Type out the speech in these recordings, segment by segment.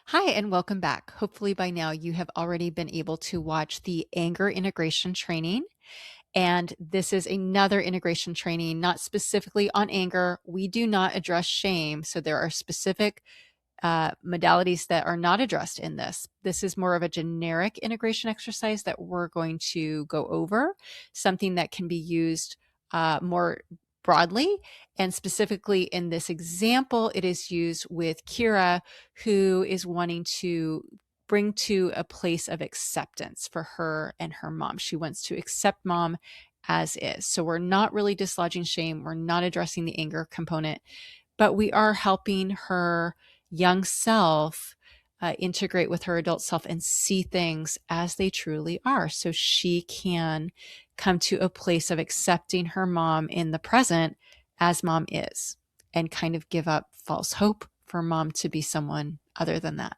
Hi, and welcome back. Hopefully, by now, you have already been able to watch the anger integration training. And this is another integration training, not specifically on anger. We do not address shame. So, there are specific modalities that are not addressed in this. This is more of a generic integration exercise that we're going to go over, something that can be used more broadly. And specifically in this example, it is used with Kira, who is wanting to bring to a place of acceptance for her and her mom. She wants to accept mom as is. So we're not really dislodging shame. We're not addressing the anger component, but we are helping her young self integrate with her adult self and see things as they truly are so she can come to a place of accepting her mom in the present as mom is and kind of give up false hope for mom to be someone other than that.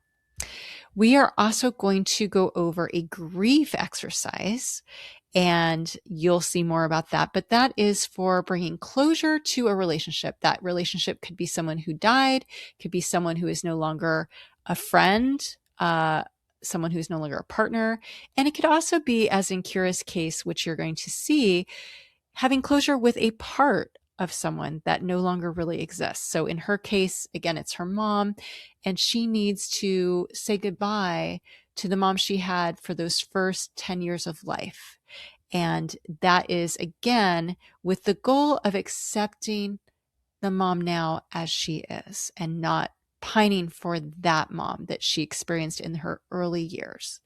We are also going to go over a grief exercise, and you'll see more about that. But that is for bringing closure to a relationship. That relationship could be someone who died, could be someone who is no longer a friend, someone who's no longer a partner. And it could also be, as in Kira's case, which you're going to see, having closure with a part of someone that no longer really exists. So in her case, again, it's her mom, and she needs to say goodbye to the mom she had for those first 10 years of life. And that is, again, with the goal of accepting the mom now as she is and not pining for that mom that she experienced in her early years.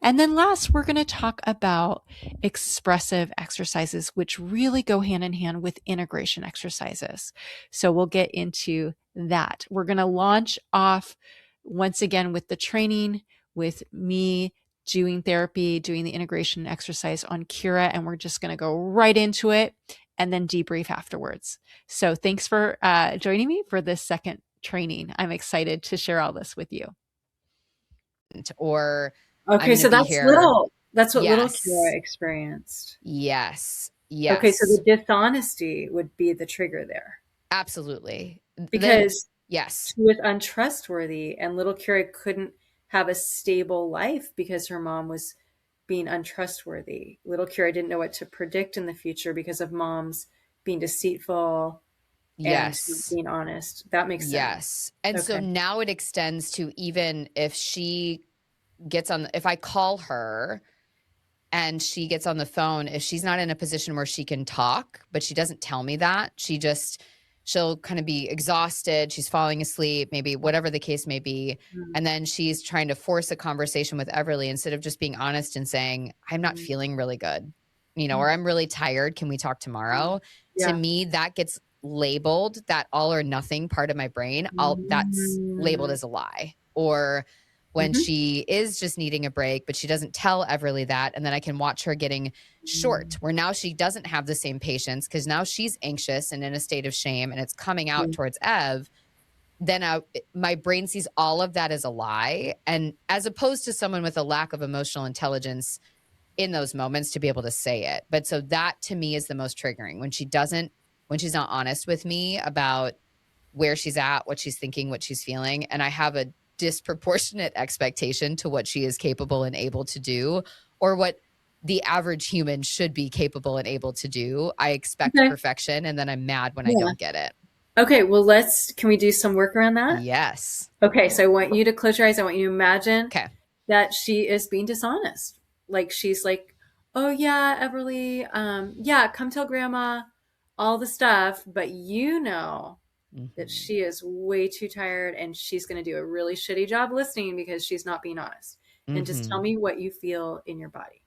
And then last, we're going to talk about expressive exercises, which really go hand in hand with integration exercises. So we'll get into that. We're going to launch off once again with the training, with me doing therapy, doing the integration exercise on Kira, and we're just going to go right into it and then debrief afterwards. So thanks for joining me for this second training. I'm excited to share all this with you. Or I'm Okay, going to so be here. that's what little Kira Yes. experienced. Yes. Okay, so Yes. the dishonesty would be the trigger there Absolutely. The because yes. she was untrustworthy and little Kira couldn't have a stable life because her mom was being untrustworthy. Little Kira didn't know what to predict in the future because of mom's being deceitful and Yes. being honest. That makes sense. Yes. And so Okay. now it extends to even if she gets on if I call her and she gets on the phone, if she's not in a position where she can talk, but she doesn't tell me that, she'll kind of be exhausted, she's falling asleep, maybe whatever the case may be, and then she's trying to force a conversation with Everly instead of just being honest and saying, I'm not Mhm. feeling really good, or I'm really tired, can we talk tomorrow? To Yeah. me, that gets labeled, that all or nothing part of my brain, all that's labeled Mm. as a lie. Or when Mhm. she is just needing a break, but she doesn't tell Everly that. And then I can watch her getting short, where now she doesn't have the same patience because now she's anxious and in a state of shame and it's coming out Mm. towards Ev. Then my brain sees all of that as a lie. And as opposed to someone with a lack of emotional intelligence in those moments to be able to say it. But so that to me is the most triggering when she's not honest with me about where she's at, what she's thinking, what she's feeling. And I have a disproportionate expectation to what she is capable and able to do, or what the average human should be capable and able to do. I expect Okay. perfection, and then I'm mad when I Yeah. don't get it. Okay, well, can we do some work around that? Yes. Okay, so I want you to close your eyes. I want you to imagine Okay. that she is being dishonest. Like she's like, "Oh yeah, Everly, yeah, come tell grandma all the stuff," but you know that Mm-hmm. she is way too tired and she's going to do a really shitty job listening because she's not being honest. And just Mm-hmm. tell me what you feel in your body.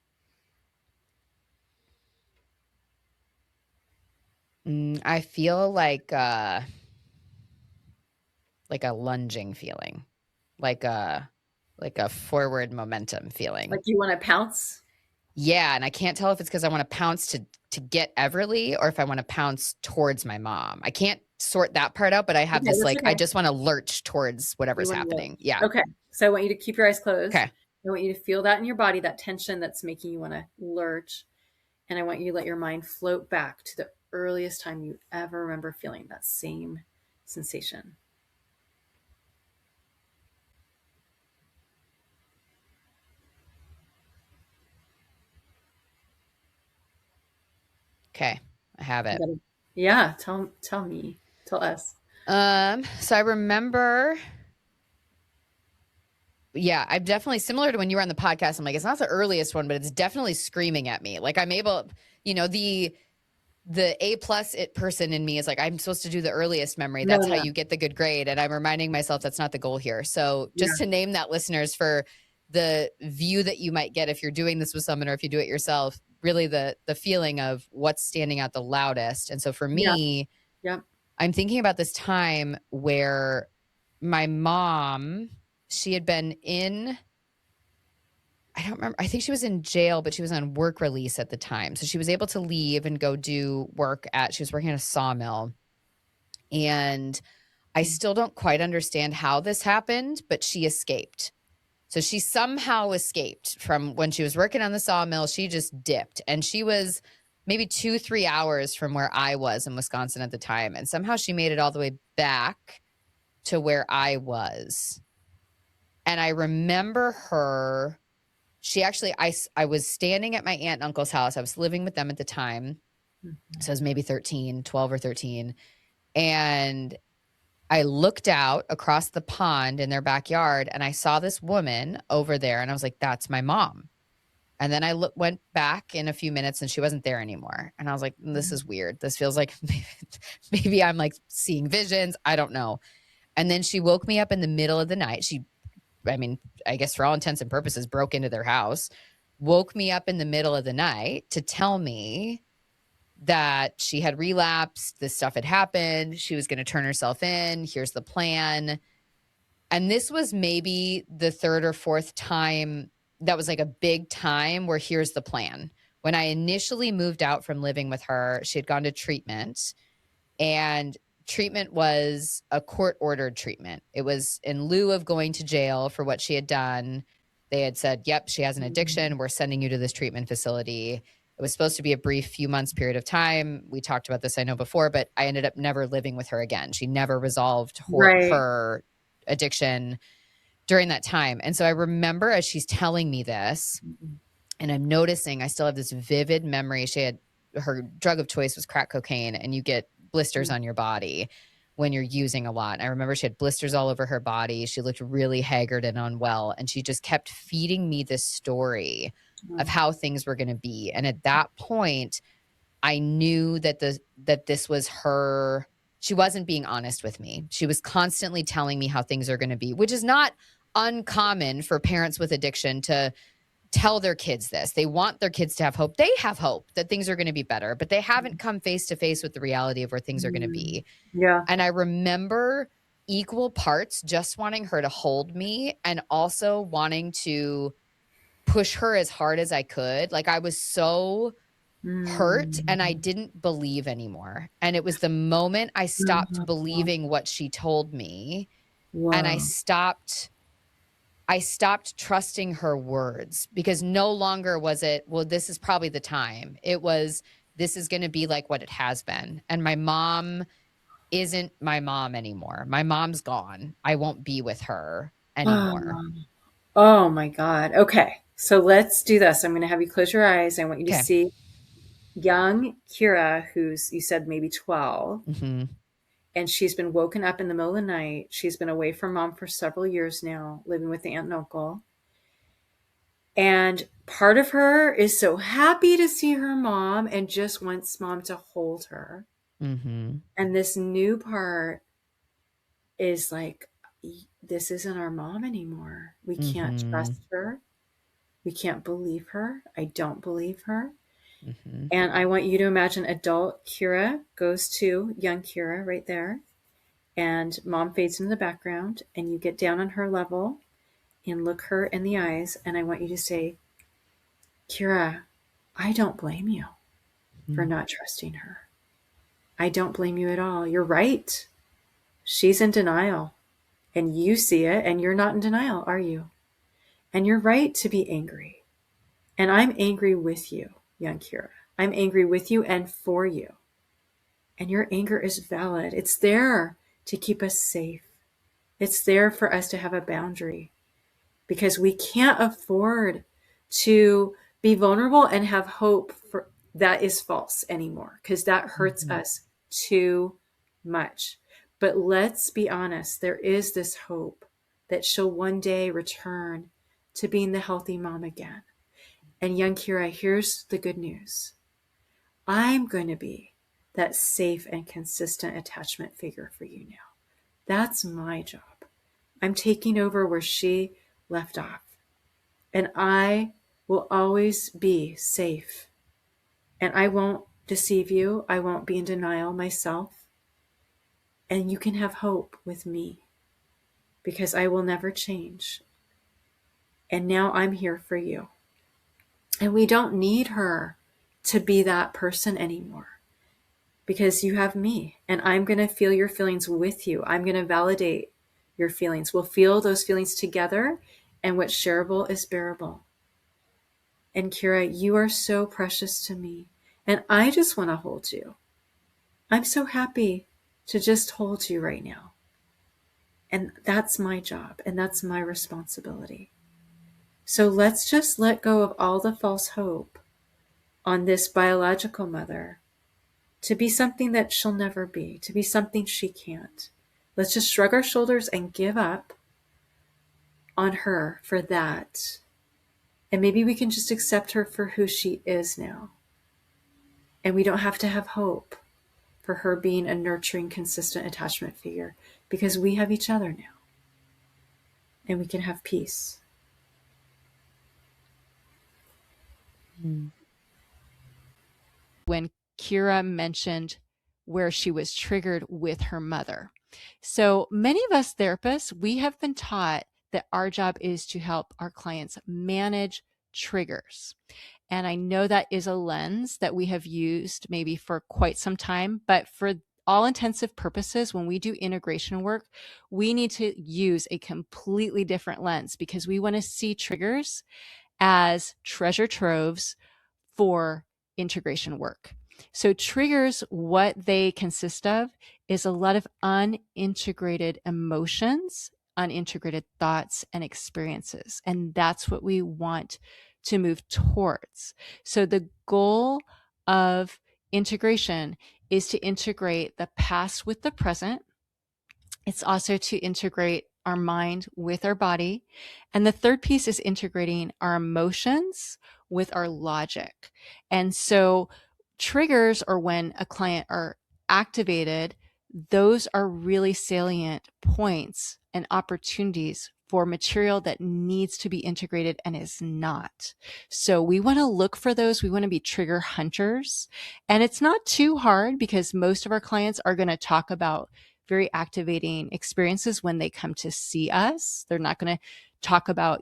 I feel like a lunging feeling, like a forward momentum feeling. Like you want to pounce? Yeah, and I can't tell if it's because I want to pounce to get Everly or if I want to pounce towards my mom. I can't sort that part out, but I have Okay, this that's I okay. just want to lurch towards You whatever's want to happening. lurch. Yeah. Okay. So I want you to keep your eyes closed. Okay. I want you to feel that in your body, that tension that's making you want to lurch. And I want you to let your mind float back to the earliest time you ever remember feeling that same sensation. Okay, I have it. Yeah, tell me, tell us. So I remember, yeah, I'm definitely similar to when you were on the podcast. I'm like, it's not the earliest one, but it's definitely screaming at me. Like I'm able, the A plus it person in me is like, I'm supposed to do the earliest memory. No, That's how no, you get the good grade. And I'm reminding myself that's not the goal here. So yeah, just to name that, listeners, for the view that you might get if you're doing this with someone or if you do it yourself, really the feeling of what's standing out the loudest. And so for yeah, me, yeah. I'm thinking about this time where my mom, she had been in, I don't remember. I think she was in jail, but she was on work release at the time. So she was able to leave and go do work she was working at a sawmill. And I still don't quite understand how this happened, but she escaped. So she somehow escaped from when she was working on the sawmill. She just dipped and she was maybe 2-3 hours from where I was in Wisconsin at the time. And somehow she made it all the way back to where I was. And I remember her she actually I was standing at my aunt and uncle's house. I was living with them at the time. Mhm. So I was maybe 13, 12 or 13. And I looked out across the pond in their backyard and I saw this woman over there and I was like, that's my mom. And then I went back in a few minutes and she wasn't there anymore. And I was like, this is weird. This feels like maybe I'm like seeing visions. I don't know. And then she woke me up in the middle of the night. I guess for all intents and purposes, broke into their house, woke me up in the middle of the night to tell me that she had relapsed. This stuff had happened. She was going to turn herself in. Here's the plan. And this was maybe the third or fourth time that was like a big time where here's the plan. When I initially moved out from living with her, she had gone to treatment. And treatment was a court ordered treatment. It was in lieu of going to jail for what she had done. They had said, yep, she has an addiction. We're sending you to this treatment facility. It was supposed to be a brief few months period of time. We talked about this, I know, before, but I ended up never living with her again. She never resolved Right. her addiction during that time. And so I remember as she's telling me this, and I'm noticing I still have this vivid memory. Her drug of choice was crack cocaine, and you get blisters on your body when you're using a lot. And I remember she had blisters all over her body. She looked really haggard and unwell, and she just kept feeding me this story of how things were going to be. And at that point, I knew that this was her. She wasn't being honest with me. She was constantly telling me how things are going to be, which is not uncommon for parents with addiction to tell their kids this. They want their kids to have hope. They have hope that things are going to be better, but they haven't come face to face with the reality of where things are going to be. Yeah. And I remember equal parts just wanting her to hold me and also wanting to push her as hard as I could. Like I was so hurt and I didn't believe anymore. And it was the moment I stopped believing what she told me and Wow. I stopped trusting her words because no longer was it, well, this is probably the time. It was, this is going to be like what it has been. And my mom isn't my mom anymore. My mom's gone. I won't be with her anymore. Oh my God. Okay. So let's do this. I'm going to have you close your eyes. I want you to Okay. see young Kira, who's, you said maybe 12, Mm-hmm. and she's been woken up in the middle of the night. She's been away from mom for several years now, living with the aunt and uncle. And part of her is so happy to see her mom and just wants mom to hold her. Mm-hmm. And this new part is like, this isn't our mom anymore. We can't Mm-hmm. trust her. We can't believe her. I don't believe her. Mm-hmm. And I want you to imagine adult Kira goes to young Kira right there. And mom fades into the background. And you get down on her level and look her in the eyes. And I want you to say, Kira, I don't blame you for not trusting her. I don't blame you at all. You're right. She's in denial. And you see it. And you're not in denial, are you? And you're right to be angry. And I'm angry with you, young Kira. I'm angry with you and for you. And your anger is valid. It's there to keep us safe. It's there for us to have a boundary because we can't afford to be vulnerable and have hope that is false anymore, because that hurts Mhm. us too much. But let's be honest, there is this hope that she'll one day return to being the healthy mom again. And young Kira, here's the good news. I'm going to be that safe and consistent attachment figure for you now. That's my job. I'm taking over where she left off. And I will always be safe. And I won't deceive you. I won't be in denial myself. And you can have hope with me because I will never change. And now I'm here for you. And we don't need her to be that person anymore because you have me, and I'm going to feel your feelings with you. I'm going to validate your feelings. We'll feel those feelings together, and what's shareable is bearable. And Kira, you are so precious to me, and I just want to hold you. I'm so happy to just hold you right now. And that's my job, and that's my responsibility. So let's just let go of all the false hope on this biological mother to be something that she'll never be, to be something she can't. Let's just shrug our shoulders and give up on her for that. And maybe we can just accept her for who she is now. And we don't have to have hope for her being a nurturing, consistent attachment figure because we have each other now. And we can have peace. When Kira mentioned where she was triggered with her mother. So many of us therapists, we have been taught that our job is to help our clients manage triggers. And I know that is a lens that we have used maybe for quite some time, but for all intensive purposes, when we do integration work, we need to use a completely different lens because we want to see triggers as treasure troves for integration work. So triggers, what they consist of is a lot of unintegrated emotions, unintegrated thoughts and experiences. And that's what we want to move towards. So the goal of integration is to integrate the past with the present. It's also to integrate our mind with our body. And the third piece is integrating our emotions with our logic. And so triggers, or when a client are activated, those are really salient points and opportunities for material that needs to be integrated and is not. So we want to look for those. We want to be trigger hunters. And it's not too hard because most of our clients are going to talk about very activating experiences when they come to see us. They're not going to talk about,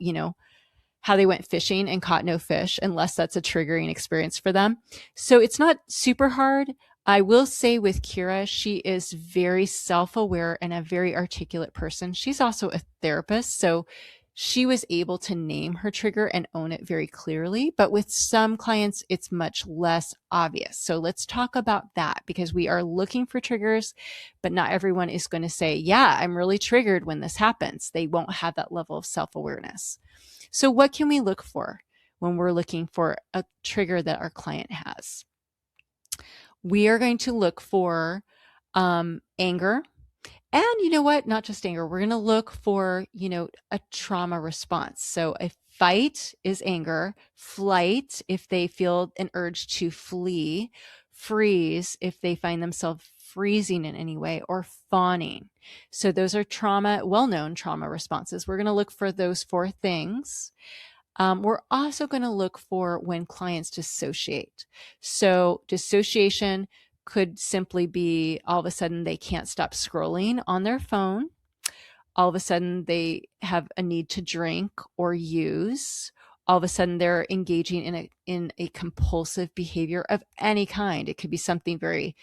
how they went fishing and caught no fish unless that's a triggering experience for them. So it's not super hard. I will say with Kira, she is very self-aware and a very articulate person. She's also a therapist, so she was able to name her trigger and own it very clearly. But with some clients, it's much less obvious. So let's talk about that because we are looking for triggers, but not everyone is going to say, yeah, I'm really triggered when this happens. They won't have that level of self-awareness. So what can we look for when we're looking for a trigger that our client has? We are going to look for anger. And you know what? Not just anger. We're going to look for, a trauma response. So a fight is anger, flight if they feel an urge to flee, freeze if they find themselves freezing in any way, or fawning. So those are well-known trauma responses. We're going to look for those four things. We're also going to look for when clients dissociate. So dissociation could simply be all of a sudden they can't stop scrolling on their phone. All of a sudden they have a need to drink or use. All of a sudden they're engaging in a compulsive behavior of any kind. It could be something very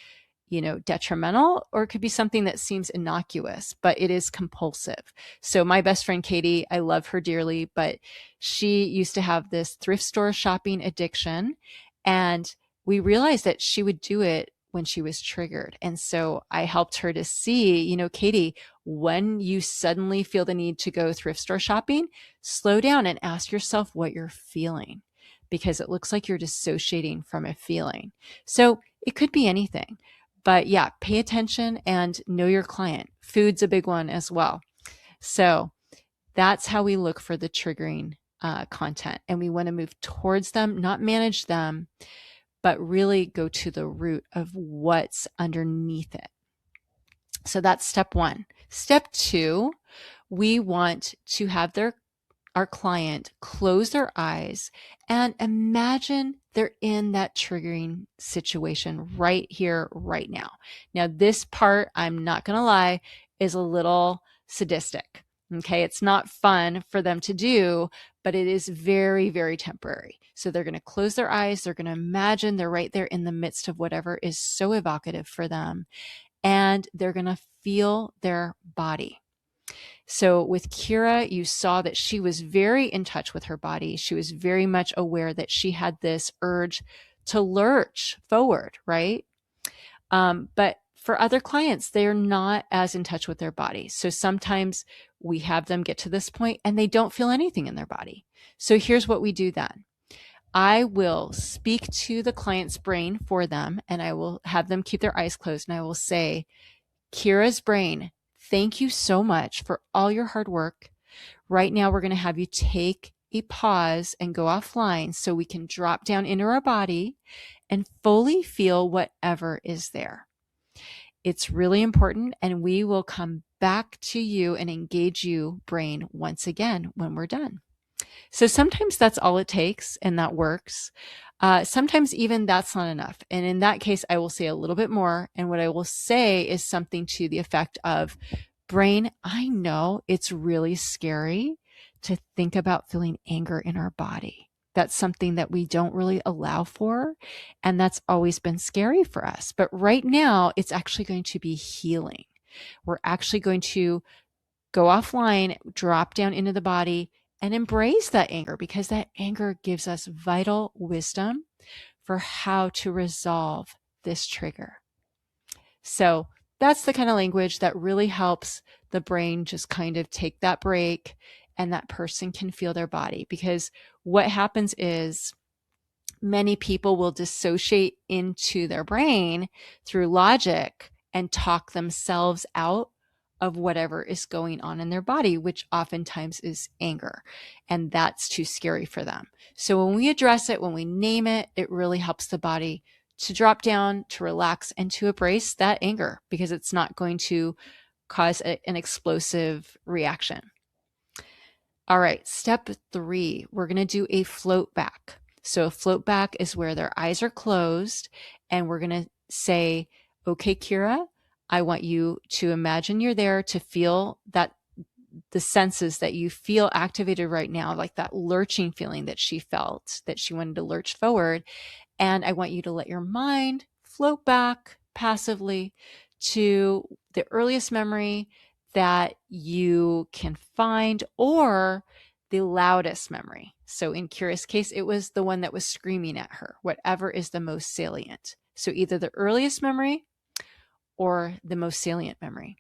detrimental, or it could be something that seems innocuous, but it is compulsive. So my best friend, Katie, I love her dearly, but she used to have this thrift store shopping addiction. And we realized that she would do it when she was triggered. And so I helped her to see, Katie, when you suddenly feel the need to go thrift store shopping, slow down and ask yourself what you're feeling. because it looks like you're dissociating from a feeling. So it could be anything. But yeah, pay attention and know your client. Food's a big one as well. So that's how we look for the triggering content. And we want to move towards them, not manage them, but really go to the root of what's underneath it. So that's step one. Step two, we want to have our client close their eyes and imagine they're in that triggering situation right here, right now. Now, this part, I'm not going to lie, is a little sadistic. Okay. It's not fun for them to do, but it is very, very temporary. So they're going to close their eyes. They're going to imagine they're right there in the midst of whatever is so evocative for them. And they're going to feel their body. So with Kira, you saw that she was very in touch with her body. She was very much aware that she had this urge to lurch forward, right? But for other clients, they're not as in touch with their body. So sometimes we have them get to this point and they don't feel anything in their body. So here's what we do then. I will speak to the client's brain for them and I will have them keep their eyes closed and I will say, Kira's brain, thank you so much for all your hard work. Right now, we're going to have you take a pause and go offline so we can drop down into our body and fully feel whatever is there. It's really important, and we will come back to you and engage you, brain, once again when we're done. So sometimes that's all it takes, and that works. Sometimes even that's not enough. And in that case, I will say a little bit more. And what I will say is something to the effect of, brain, I know it's really scary to think about feeling anger in our body. That's something that we don't really allow for. And that's always been scary for us. But right now, it's actually going to be healing. We're actually going to go offline, drop down into the body, and embrace that anger because that anger gives us vital wisdom for how to resolve this trigger. So that's the kind of language that really helps the brain just kind of take that break and that person can feel their body. Because what happens is many people will dissociate into their brain through logic and talk themselves out of whatever is going on in their body, which oftentimes is anger. And that's too scary for them. So when we address it, when we name it, it really helps the body to drop down, to relax, and to embrace that anger because it's not going to cause an explosive reaction. All right, step 3, we're going to do a float back. So a float back is where their eyes are closed and we're going to say, okay, Kira, I want you to imagine you're there to feel that the senses that you feel activated right now, like that lurching feeling that she felt, that she wanted to lurch forward. And I want you to let your mind float back passively to the earliest memory that you can find or the loudest memory. So in Kira's case, it was the one that was screaming at her, whatever is the most salient. So either the earliest memory or the most salient memory.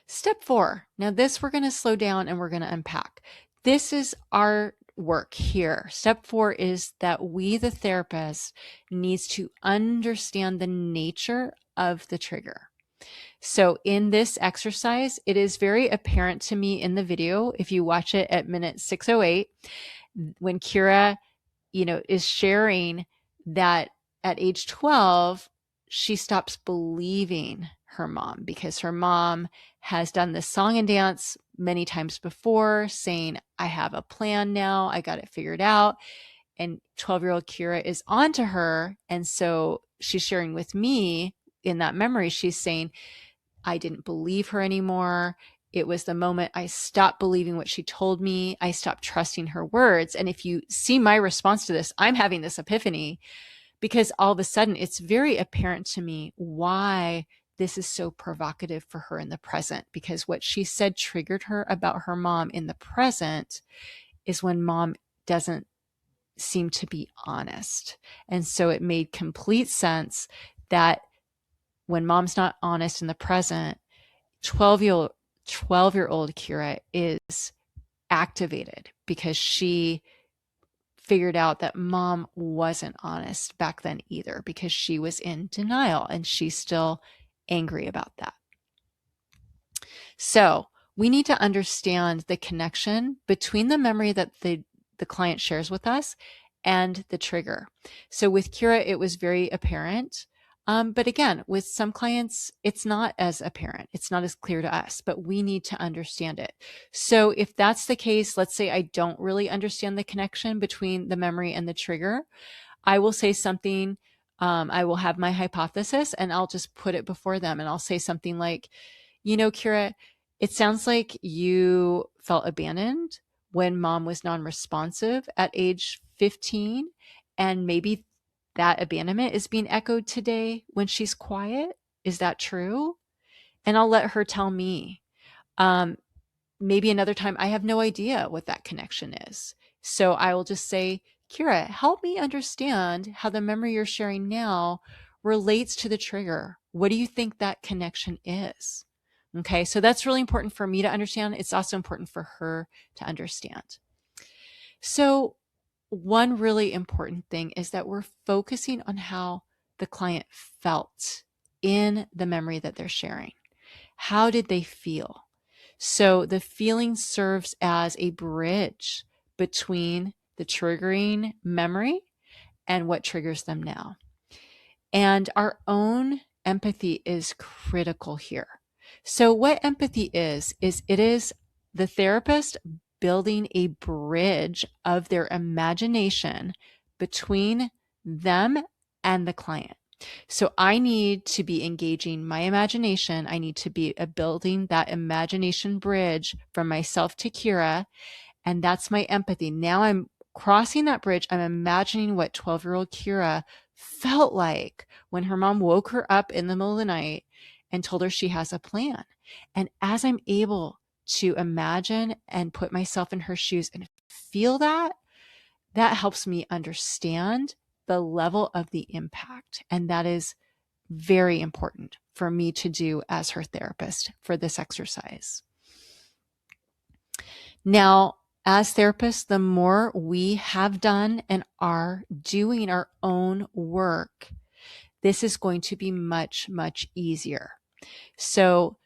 Step 4. Now this we're going to slow down and we're going to unpack. This is our work here. Step 4 is that we, the therapist, needs to understand the nature of the trigger. So in this exercise, it is very apparent to me in the video, if you watch it at minute 6:08, when Kira, is sharing that at age 12, she stops believing her mom because her mom has done this song and dance many times before saying, I have a plan now. I got it figured out. And 12-year-old Kira is on to her. And so she's sharing with me in that memory, she's saying, I didn't believe her anymore. It was the moment I stopped believing what she told me. I stopped trusting her words. And if you see my response to this, I'm having this epiphany because all of a sudden it's very apparent to me why this is so provocative for her in the present, because what she said triggered her about her mom in the present is when mom doesn't seem to be honest. And so it made complete sense that when mom's not honest in the present, 12-year-old Kira is activated because she figured out that mom wasn't honest back then either, because she was in denial and she's still angry about that. So we need to understand the connection between the memory that the client shares with us and the trigger. So with Kira, it was very apparent. But again, with some clients, it's not as apparent. It's not as clear to us, but we need to understand it. So if that's the case, let's say I don't really understand the connection between the memory and the trigger, I will say something. I will have my hypothesis and I'll just put it before them. And I'll say something like, Kira, it sounds like you felt abandoned when mom was non-responsive at age 15. And maybe that abandonment is being echoed today when she's quiet. Is that true? And I'll let her tell me. Maybe another time, I have no idea what that connection is. So I will just say, Kira, help me understand how the memory you're sharing now relates to the trigger. What do you think that connection is? Okay, so that's really important for me to understand. It's also important for her to understand. So one really important thing is that we're focusing on how the client felt in the memory that they're sharing. How did they feel? So the feeling serves as a bridge between the triggering memory and what triggers them now. And our own empathy is critical here. So what empathy is it is the therapist building a bridge of their imagination between them and the client. So I need to be engaging my imagination. I need to be building that imagination bridge from myself to Kira. And that's my empathy. Now I'm crossing that bridge. I'm imagining what 12-year-old Kira felt like when her mom woke her up in the middle of the night and told her she has a plan. And as I'm able to imagine and put myself in her shoes and feel that, that helps me understand the level of the impact. And that is very important for me to do as her therapist for this exercise. Now, as therapists, the more we have done and are doing our own work, this is going to be much, much easier. So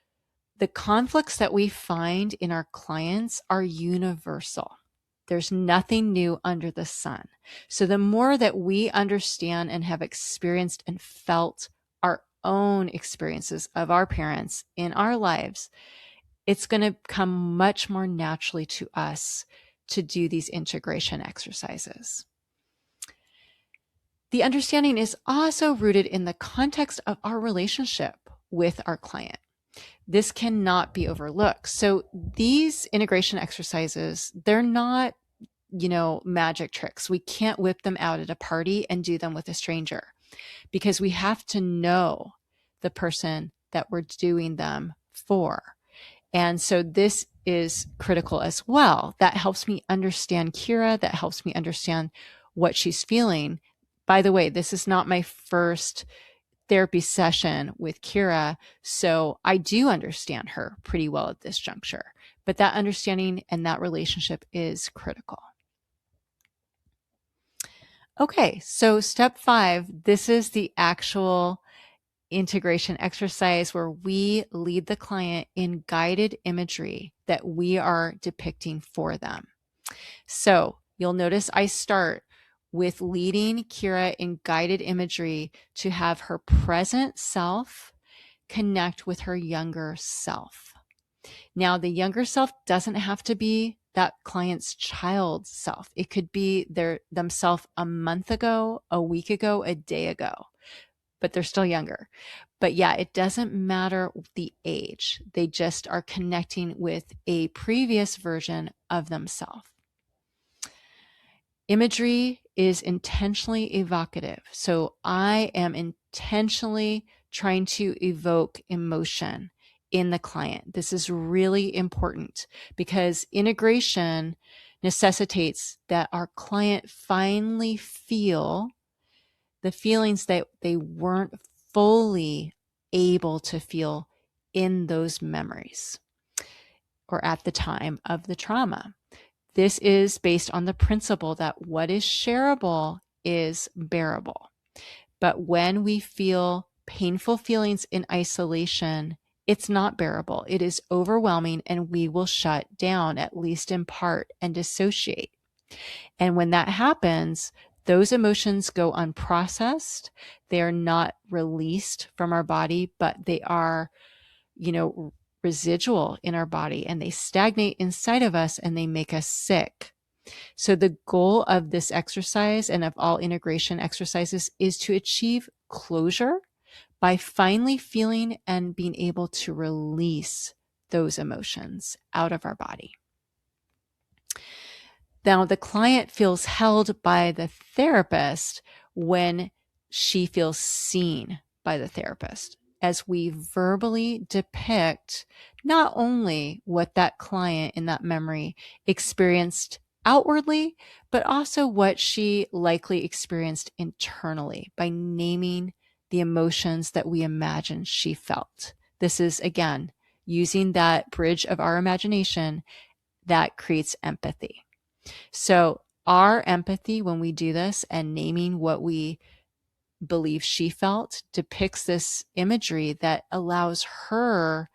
the conflicts that we find in our clients are universal. There's nothing new under the sun. So the more that we understand and have experienced and felt our own experiences of our parents in our lives, it's going to come much more naturally to us to do these integration exercises. The understanding is also rooted in the context of our relationship with our client. This cannot be overlooked. So these integration exercises, they're not, magic tricks. We can't whip them out at a party and do them with a stranger, because we have to know the person that we're doing them for. And so this is critical as well. That helps me understand Kira. That helps me understand what she's feeling. By the way, this is not my first therapy session with Kira, so I do understand her pretty well at this juncture. But that understanding and that relationship is critical. Okay, so step 5, this is the actual integration exercise where we lead the client in guided imagery that we are depicting for them. So you'll notice I start with leading Kira in guided imagery to have her present self connect with her younger self. Now, the younger self doesn't have to be that client's child self. It could be themselves a month ago, a week ago, a day ago, but they're still younger. But yeah, it doesn't matter the age. They just are connecting with a previous version of themselves. Imagery is intentionally evocative. So I am intentionally trying to evoke emotion in the client. This is really important because integration necessitates that our client finally feel the feelings that they weren't fully able to feel in those memories or at the time of the trauma. This is based on the principle that what is shareable is bearable. But when we feel painful feelings in isolation, it's not bearable. It is overwhelming, and we will shut down, at least in part, and dissociate. And when that happens, those emotions go unprocessed. They are not released from our body, but they are, residual in our body, and they stagnate inside of us, and they make us sick. So the goal of this exercise and of all integration exercises is to achieve closure by finally feeling and being able to release those emotions out of our body. Now, the client feels held by the therapist when she feels seen by the therapist, as we verbally depict not only what that client in that memory experienced outwardly, but also what she likely experienced internally by naming the emotions that we imagine she felt. This is, again, using that bridge of our imagination that creates empathy. So our empathy when we do this and naming what we believe she felt depicts this imagery that allows her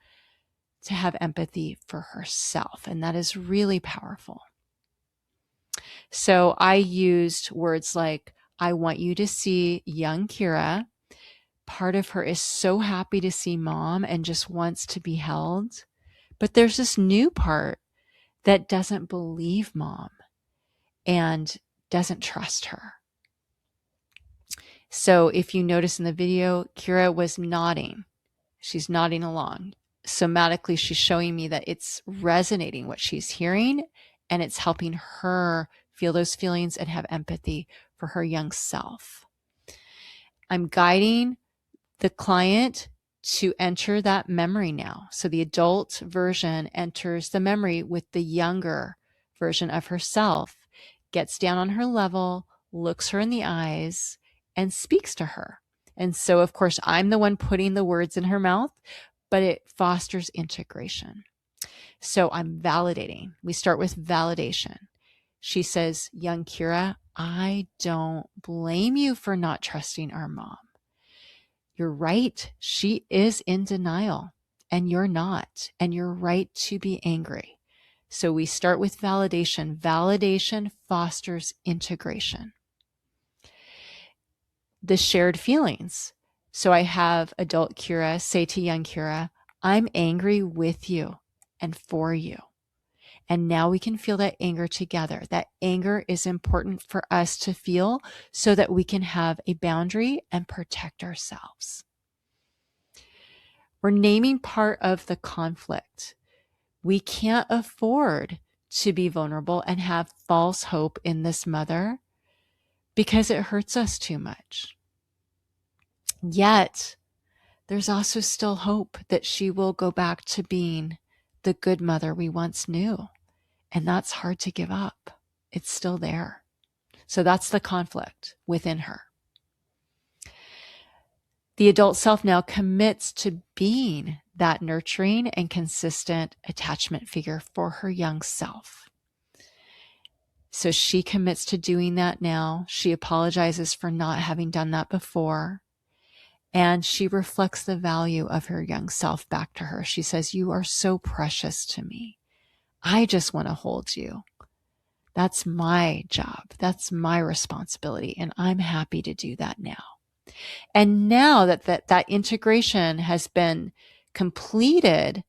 to have empathy for herself. And that is really powerful. So I used words like, I want you to see young Kira. Part of her is so happy to see mom and just wants to be held. But there's this new part that doesn't believe mom and doesn't trust her. So if you notice in the video, Kira was nodding. She's nodding along. Somatically, she's showing me that it's resonating what she's hearing, and it's helping her feel those feelings and have empathy for her young self. I'm guiding the client to enter that memory now. So the adult version enters the memory with the younger version of herself, gets down on her level, looks her in the eyes, and speaks to her. And so, of course, I'm the one putting the words in her mouth, but it fosters integration. So I'm validating. We start with validation. She says, young Kira, I don't blame you for not trusting our mom. You're right. She is in denial and you're not. And you're right to be angry. So we start with validation. Validation fosters integration. The shared feelings. So I have adult Kira say to young Kira, I'm angry with you and for you. And now we can feel that anger together. That anger is important for us to feel so that we can have a boundary and protect ourselves. We're naming part of the conflict. We can't afford to be vulnerable and have false hope in this mother because it hurts us too much. Yet, there's also still hope that she will go back to being the good mother we once knew. And that's hard to give up. It's still there. So that's the conflict within her. The adult self now commits to being that nurturing and consistent attachment figure for her young self. So she commits to doing that now. She apologizes for not having done that before. And she reflects the value of her young self back to her. She says, you are so precious to me. I just want to hold you. That's my job. That's my responsibility. And I'm happy to do that now. And now that integration has been completed,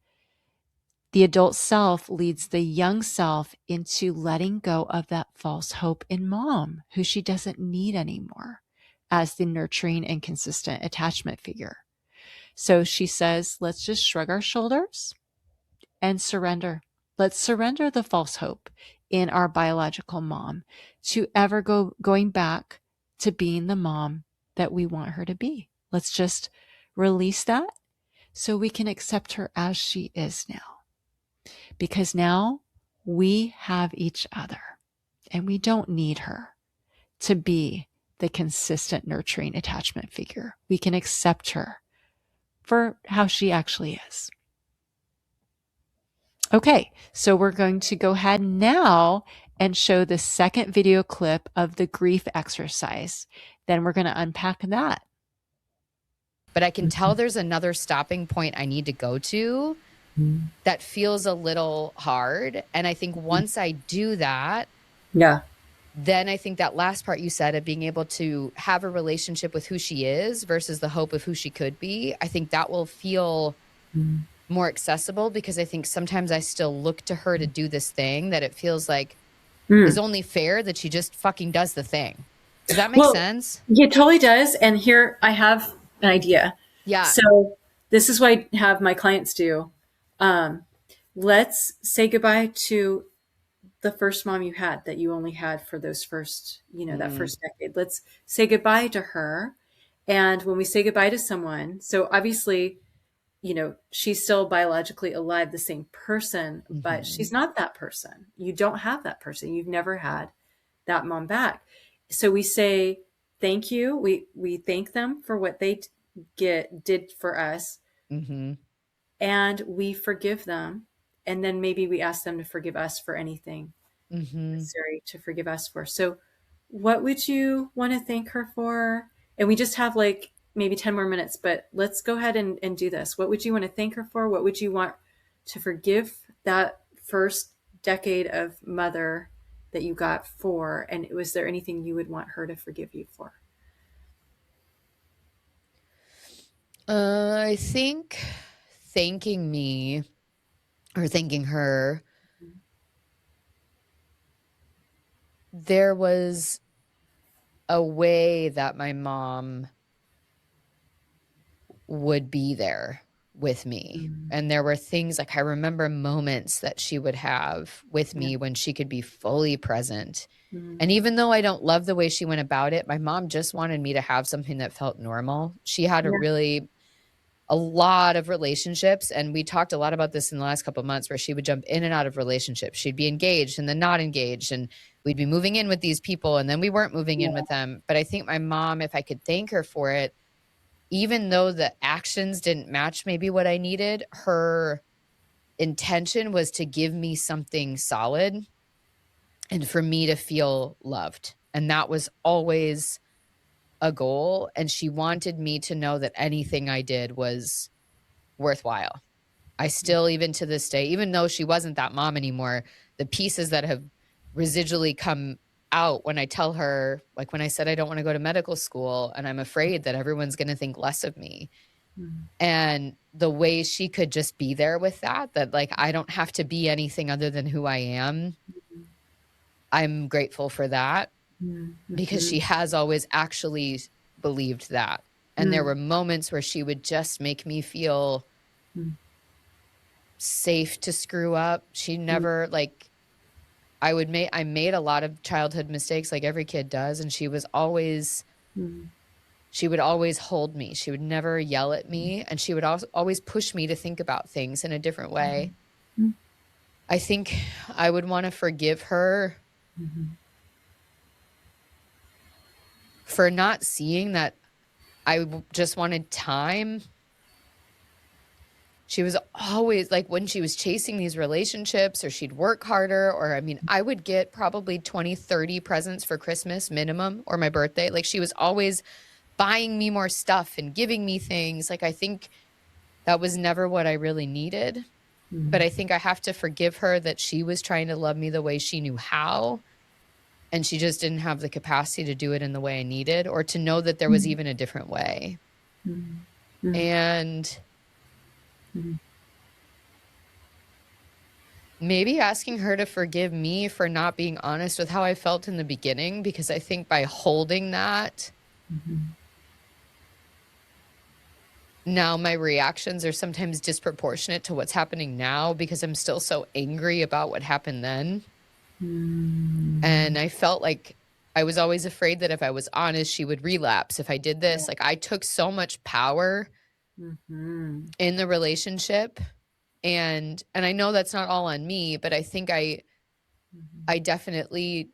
the adult self leads the young self into letting go of that false hope in mom, who she doesn't need anymore as the nurturing and consistent attachment figure. So she says, let's just shrug our shoulders and surrender. Let's surrender the false hope in our biological mom to ever going back to being the mom that we want her to be. Let's just release that so we can accept her as she is now. Because now we have each other and we don't need her to be the consistent nurturing attachment figure. We can accept her for how she actually is. Okay, so we're going to go ahead now and show the second video clip of the grief exercise. Then we're going to unpack that. But I can tell there's another stopping point I need to go to that feels a little hard. And I think once I do that, Yeah. then I think that last part you said of being able to have a relationship with who she is versus the hope of who she could be, I think that will feel more accessible, because I think sometimes I still look to her to do this thing that it feels like is only fair that she just fucking does the thing. Does that make Well, sense? it totally does. And here I have an idea. Yeah. So this is what I have my clients do. Um, let's say goodbye to the first mom you had that you only had for those first, that first decade. Let's say goodbye to her. And when we say goodbye to someone, so obviously, she's still biologically alive, the same person, but she's not that person. You don't have that person. You've never had that mom back. So we say thank you. We thank them for what they did for us, Mm-hmm. and we forgive them. And then maybe we ask them to forgive us for anything Mm-hmm. necessary to forgive us for. So what would you want to thank her for? And we just have like maybe 10 more minutes, but let's go ahead and do this. What would you want to thank her for? What would you want to forgive that first decade of mother that you got for? And was there anything you would want her to forgive you for? I think thanking me or thanking her, there was a way that my mom would be there with me. And there were things like I remember moments that she would have with Yeah. me when she could be fully present. Mm-hmm. And even though I don't love the way she went about it, my mom just wanted me to have something that felt normal. She had a lot of relationships, and we talked a lot about this in the last couple of months, where she would jump in and out of relationships. She'd be engaged and then not engaged, and we'd be moving in with these people and then we weren't moving in with them. But I think my mom, if I could thank her for it, even though the actions didn't match maybe what I needed, her intention was to give me something solid and for me to feel loved. And that was always a goal. And she wanted me to know that anything I did was worthwhile. I still, even to this day, even though she wasn't that mom anymore, the pieces that have residually come out when I tell her, like when I said I don't want to go to medical school and I'm afraid that everyone's going to think less of me. And the way she could just be there with that like I don't have to be anything other than who I am. I'm grateful for that, because she has always actually believed that. And there were moments where she would just make me feel safe to screw up. She never I made a lot of childhood mistakes like every kid does, and she would always hold me. She would never yell at me, and she would also always push me to think about things in a different way. I think I would want to forgive her for not seeing that I just wanted time. She was always like, when she was chasing these relationships, or she'd work harder, or I mean, I would get probably 20, 30 presents for Christmas minimum, or my birthday. Like, she was always buying me more stuff and giving me things. Like, I think that was never what I really needed. But I think I have to forgive her that she was trying to love me the way she knew how, and she just didn't have the capacity to do it in the way I needed, or to know that there was even a different way. And maybe asking her to forgive me for not being honest with how I felt in the beginning, because I think by holding that, now my reactions are sometimes disproportionate to what's happening now, because I'm still so angry about what happened then. And I felt like I was always afraid that if I was honest, she would relapse if I did this. Like, I took so much power in the relationship. And I know that's not all on me, but I think I definitely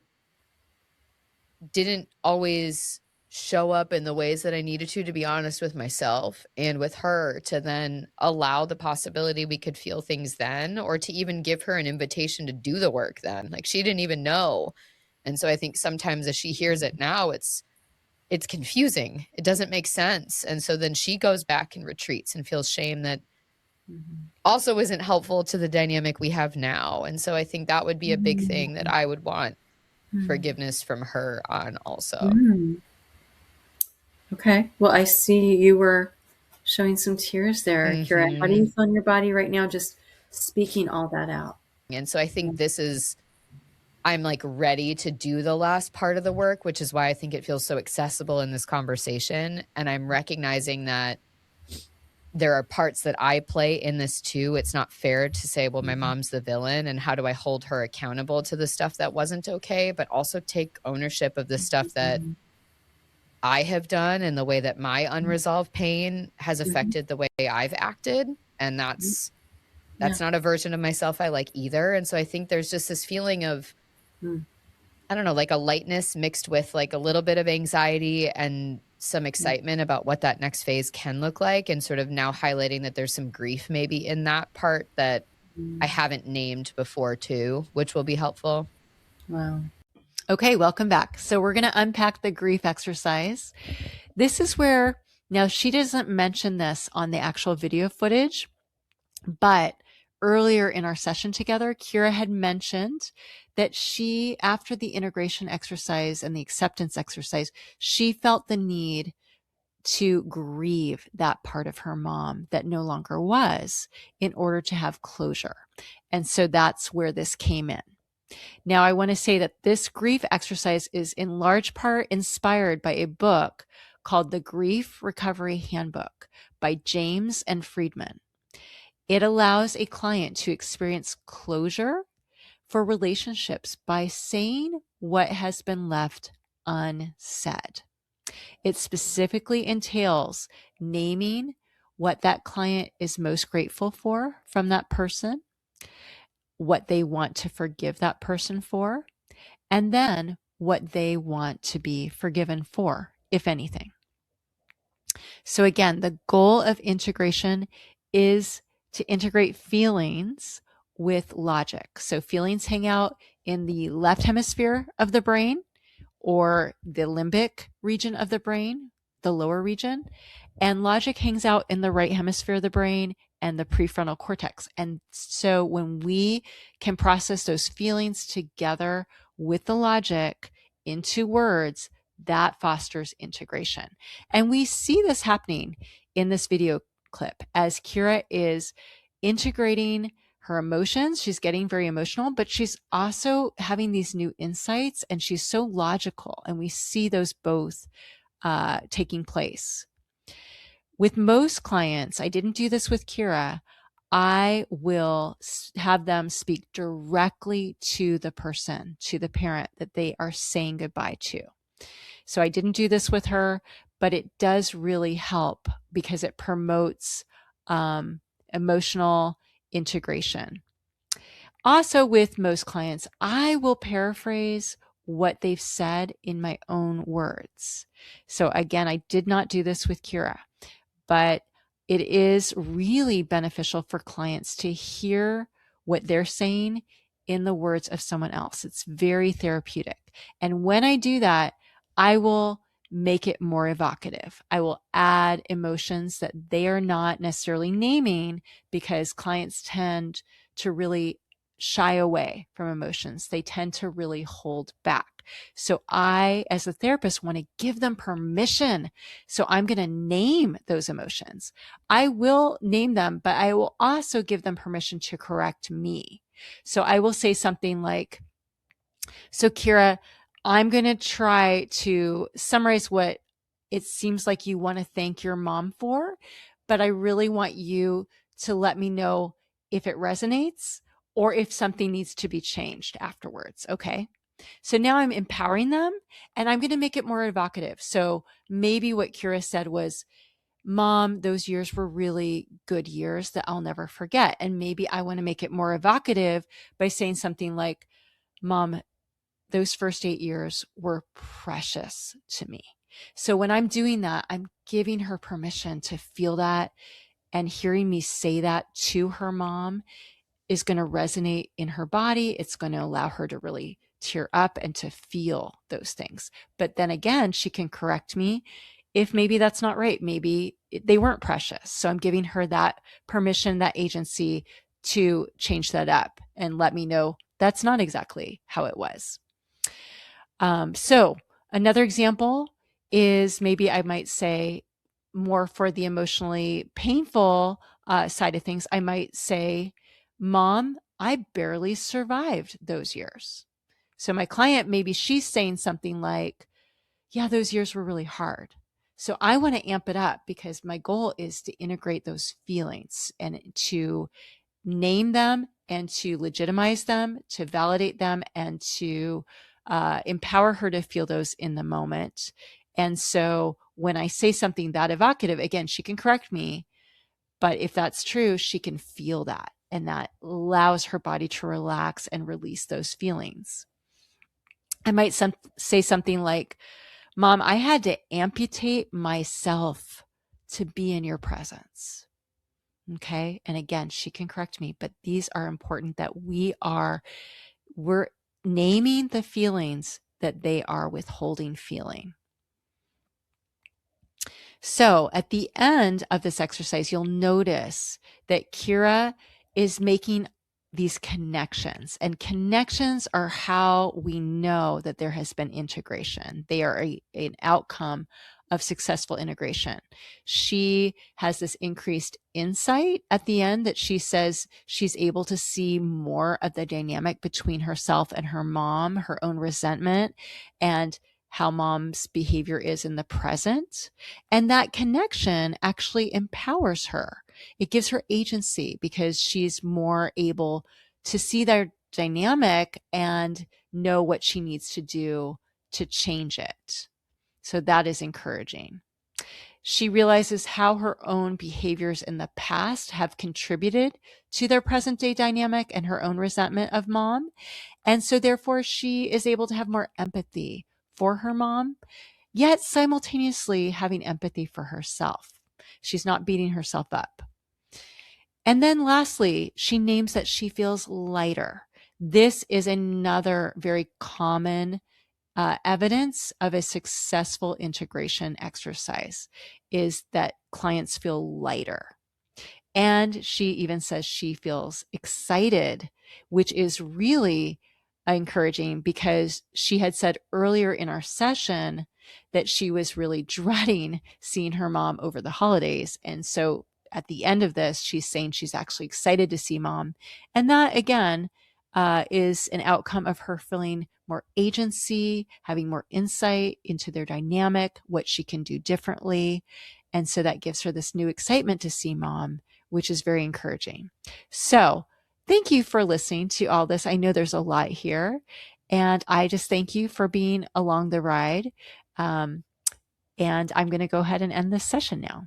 didn't always show up in the ways that I needed to be honest with myself and with her, to then allow the possibility we could feel things then, or to even give her an invitation to do the work then. Like, she didn't even know. And so I think sometimes as she hears it now, it's confusing. It doesn't make sense. And so then she goes back and retreats and feels shame that also isn't helpful to the dynamic we have now. And so I think that would be a big thing that I would want forgiveness from her on also. Okay. Well, I see you were showing some tears there, Kira. How do you Mhm. feel in your body right now, just speaking all that out? And so I think I'm like ready to do the last part of the work, which is why I think it feels so accessible in this conversation. And I'm recognizing that there are parts that I play in this too. It's not fair to say, well, my mom's the villain, and how do I hold her accountable to the stuff that wasn't okay, but also take ownership of the stuff that I have done and the way that my unresolved pain has affected the way I've acted. And that's Yeah. not a version of myself I like either. And so I think there's just this feeling of, I don't know, like a lightness mixed with like a little bit of anxiety and some excitement about what that next phase can look like. And sort of now highlighting that there's some grief maybe in that part that I haven't named before too, which will be helpful. Wow. Okay, welcome back. So we're going to unpack the grief exercise. This is where, now she doesn't mention this on the actual video footage, but earlier in our session together, Kira had mentioned that she, after the integration exercise and the acceptance exercise, she felt the need to grieve that part of her mom that no longer was in order to have closure. And so that's where this came in. Now, I want to say that this grief exercise is in large part inspired by a book called The Grief Recovery Handbook by James and Friedman. It allows a client to experience closure for relationships by saying what has been left unsaid. It specifically entails naming what that client is most grateful for from that person, what they want to forgive that person for, and then what they want to be forgiven for, if anything. So again, the goal of integration is to integrate feelings with logic. So feelings hang out in the left hemisphere of the brain, or the limbic region of the brain, the lower region, and logic hangs out in the right hemisphere of the brain and the prefrontal cortex. And so when we can process those feelings together with the logic into words, that fosters integration. And we see this happening in this video clip as Kira is integrating her emotions. She's getting very emotional, but she's also having these new insights, and she's so logical. And we see those both taking place. With most clients, I didn't do this with Kira. I will have them speak directly to the person, to the parent that they are saying goodbye to. So I didn't do this with her, but it does really help because it promotes emotional integration. Also, with most clients, I will paraphrase what they've said in my own words. So again, I did not do this with Kira, but it is really beneficial for clients to hear what they're saying in the words of someone else. It's very therapeutic. And when I do that, I will make it more evocative. I will add emotions that they are not necessarily naming, because clients tend to really shy away from emotions. They tend to really hold back. So I, as a therapist, want to give them permission. So I'm going to name those emotions. I will name them, but I will also give them permission to correct me. So I will say something like, so Kira, I'm going to try to summarize what it seems like you want to thank your mom for, but I really want you to let me know if it resonates or if something needs to be changed afterwards. Okay. So now I'm empowering them, and I'm going to make it more evocative. So maybe what Kira said was, Mom, those years were really good years that I'll never forget. And maybe I want to make it more evocative by saying something like, Mom, those first 8 years were precious to me. So when I'm doing that, I'm giving her permission to feel that, and hearing me say that to her mom is going to resonate in her body. It's going to allow her to really tear up and to feel those things. But then again, she can correct me if maybe that's not right. Maybe they weren't precious. So I'm giving her that permission, that agency to change that up and let me know that's not exactly how it was. So another example is maybe I might say, more for the emotionally painful side of things, I might say, Mom, I barely survived those years. So my client, maybe she's saying something like, yeah, those years were really hard. So I want to amp it up because my goal is to integrate those feelings and to name them and to legitimize them, to validate them, and to empower her to feel those in the moment. And so when I say something that evocative, again, she can correct me, but if that's true, she can feel that. And that allows her body to relax and release those feelings. I might say something like, Mom, I had to amputate myself to be in your presence. Okay. And again, she can correct me, but these are important that we're naming the feelings that they are withholding feeling. So at the end of this exercise, you'll notice that Kira is making these connections, and connections are how we know that there has been integration. They are an outcome of successful integration. She has this increased insight at the end that she says she's able to see more of the dynamic between herself and her mom, her own resentment, and how mom's behavior is in the present. And that connection actually empowers her. It gives her agency because she's more able to see their dynamic and know what she needs to do to change it. So that is encouraging. She realizes how her own behaviors in the past have contributed to their present day dynamic and her own resentment of mom. And so therefore she is able to have more empathy for her mom, yet simultaneously having empathy for herself. She's not beating herself up. And then lastly, she names that she feels lighter. This is another very common evidence of a successful integration exercise, is that clients feel lighter. And she even says she feels excited, which is really encouraging because she had said earlier in our session that she was really dreading seeing her mom over the holidays. And so at the end of this, she's saying she's actually excited to see mom. And that, again, is an outcome of her feeling more agency, having more insight into their dynamic, what she can do differently. And so that gives her this new excitement to see mom, which is very encouraging. So thank you for listening to all this. I know there's a lot here, and I just thank you for being along the ride. And I'm going to go ahead and end this session now.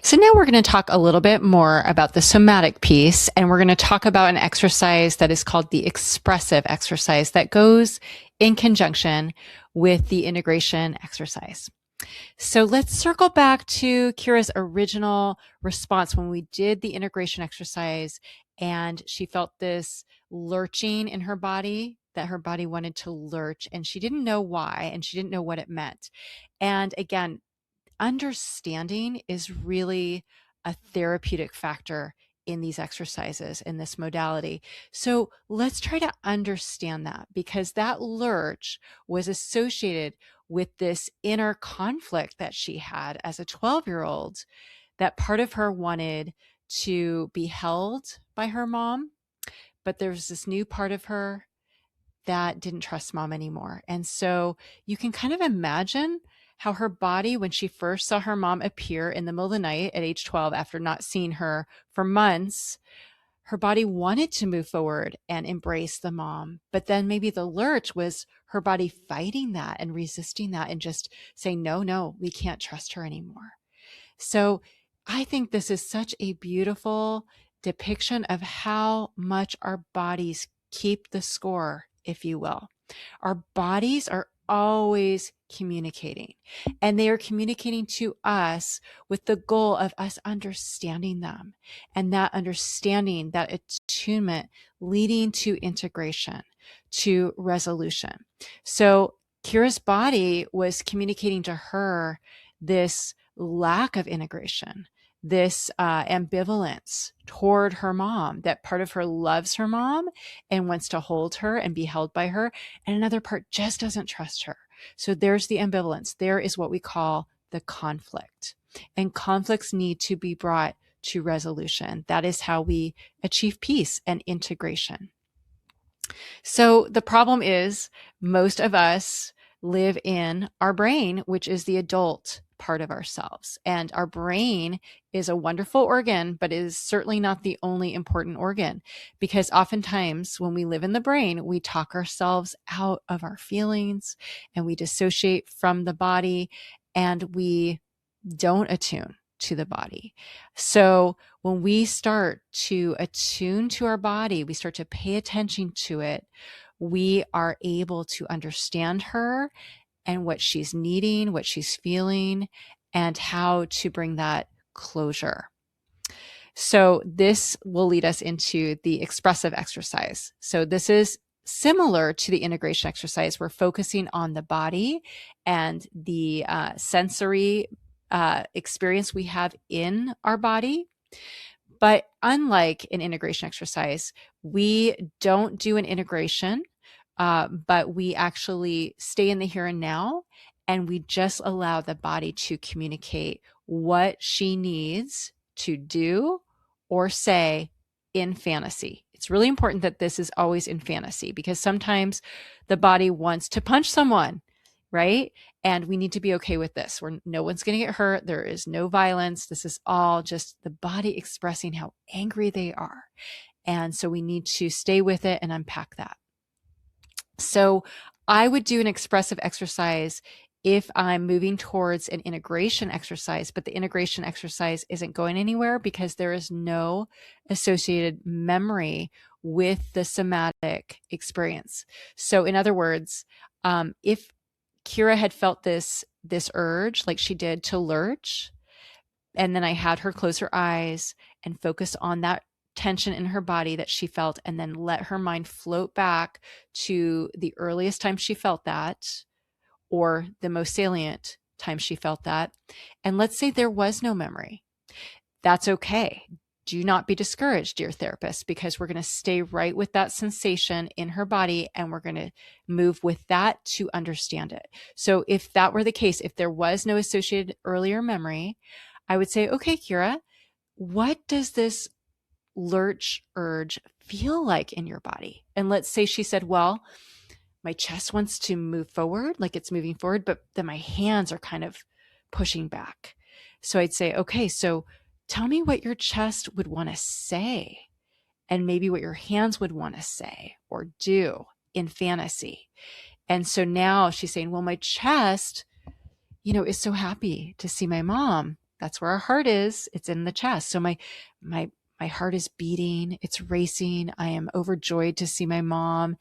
So now we're going to talk a little bit more about the somatic piece, and we're going to talk about an exercise that is called the expressive exercise that goes in conjunction with the integration exercise. So let's circle back to Kira's original response when we did the integration exercise, and she felt this lurching in her body, that her body wanted to lurch, and she didn't know why, and she didn't know what it meant. And again, understanding is really a therapeutic factor in these exercises, in this modality. So let's try to understand that, because that lurch was associated with this inner conflict that she had as a 12-year-old, that part of her wanted to be held by her mom, but there's this new part of her that didn't trust mom anymore. And so you can kind of imagine how her body, when she first saw her mom appear in the middle of the night at age 12, after not seeing her for months, her body wanted to move forward and embrace the mom. But then maybe the lurch was her body fighting that and resisting that and just saying, no, we can't trust her anymore. So I think this is such a beautiful depiction of how much our bodies keep the score, if you will. Our bodies are always communicating, and they are communicating to us with the goal of us understanding them, and that understanding, that attunement, leading to integration, to resolution. So Kira's body was communicating to her this lack of integration, this ambivalence toward her mom, that part of her loves her mom and wants to hold her and be held by her, and another part just doesn't trust her. So there's the ambivalence. There is what we call the conflict. And conflicts need to be brought to resolution. That is how we achieve peace and integration. So the problem is, most of us live in our brain, which is the adult part of ourselves. And our brain is a wonderful organ, but is certainly not the only important organ, because oftentimes when we live in the brain, we talk ourselves out of our feelings and we dissociate from the body, and we don't attune to the body. So when we start to attune to our body, we start to pay attention to it, we are able to understand her and what she's needing, what she's feeling, and how to bring that closure. So this will lead us into the expressive exercise. So this is similar to the integration exercise. We're focusing on the body and the sensory experience we have in our body. But unlike an integration exercise, we don't do an integration, but we actually stay in the here and now, and we just allow the body to communicate what she needs to do or say in fantasy. It's really important that this is always in fantasy, because sometimes the body wants to punch someone, right? And we need to be okay with this, where no one's going to get hurt. There is no violence. This is all just the body expressing how angry they are. And so we need to stay with it and unpack that. So I would do an expressive exercise if I'm moving towards an integration exercise, but the integration exercise isn't going anywhere because there is no associated memory with the somatic experience. So in other words, if Kira had felt this urge, like she did, to lurch, and then I had her close her eyes and focus on that tension in her body that she felt, and then let her mind float back to the earliest time she felt that, or the most salient time she felt that. And let's say there was no memory. That's okay. Do not be discouraged, dear therapist, because we're going to stay right with that sensation in her body, and we're going to move with that to understand it. So if that were the case, if there was no associated earlier memory, I would say, okay, Kira, what does this lurch urge feel like in your body? And let's say she said, well, my chest wants to move forward, like it's moving forward, but then my hands are kind of pushing back. So I'd say, okay, so tell me what your chest would want to say, and maybe what your hands would want to say or do in fantasy. And so now she's saying, well, my chest, is so happy to see my mom. That's where our heart is. It's in the chest. So my heart is beating. It's racing. I am overjoyed to see my mom.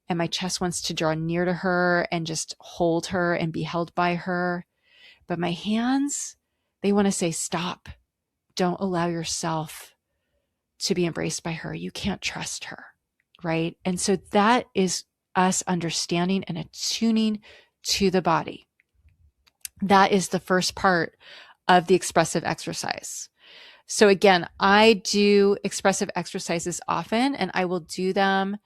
And my chest wants to draw near to her and just hold her and be held by her. But my hands, they want to say, stop. Don't allow yourself to be embraced by her. You can't trust her, right? And so that is us understanding and attuning to the body. That is the first part of the expressive exercise. So again, I do expressive exercises often, and I will do them